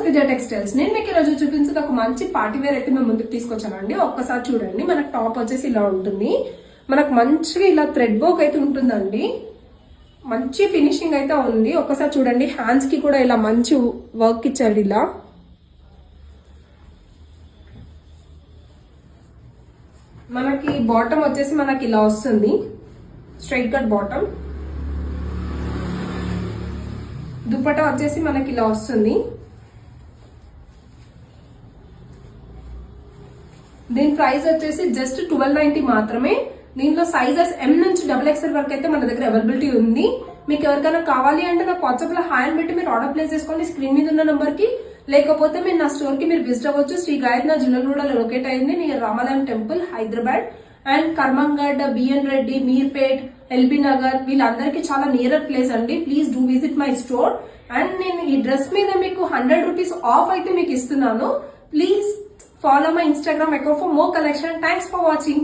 విజయ textiles. నేను మీకు ఈరోజు చూపించేది ఒక మంచి పార్టీ వేర్ అయితే మేము ముందుకు తీసుకొచ్చానండి. ఒక్కసారి చూడండి. మనకు టాప్ వచ్చేసి ఇలా ఉంటుంది. మనకు మంచిగా ఇలా థ్రెడ్ వర్క్ అయితే ఉంటుందండి. మంచి ఫినిషింగ్ అయితే ఉంది. ఒక్కసారి చూడండి. హ్యాండ్స్ కి కూడా ఇలా మంచి వర్క్ ఇచ్చాడు. ఇలా మనకి బాటమ్ వచ్చేసి మనకి ఇలా వస్తుంది. Straight cut bottom. దుపట్టా వచ్చేసి మనకి ఇలా వస్తుంది. దీని ప్రైస్ వచ్చేసి జస్ట్ 1290 మాత్రమే. దీనిలో సైజెస్ M నుంచి XXL వరకు అయితే మన దగ్గర అవైలబిలిటీ ఉంది. మీకు ఎవరికైనా కావాలి అంటే నాకు వాట్సాప్ లో హాయ్ అని పెట్టి మీరు ఆర్డర్ ప్లేస్ చేసుకోండి స్క్రీన్ మీద ఉన్న నంబర్ కి. లేకపోతే మీరు నా స్టోర్ కి మీరు విజిట్ అవ్వచ్చు. శ్రీ గాయత్రి జిల్లాలో లొకేట్ అయింది near Ramalayam temple, Hyderabad. And Karmanghat, BN Reddy, Meerpet, LB Nagar వీళ్ళందరికీ చాలా నియరర్ ప్లేస్ అండి. Please do visit my store. And నేను ఈ డ్రెస్ మీద మీకు 100 రూపీస్ ఆఫ్ అయితే మీకు ఇస్తున్నాను. Please follow my Instagram account for more collection. Thanks for watching.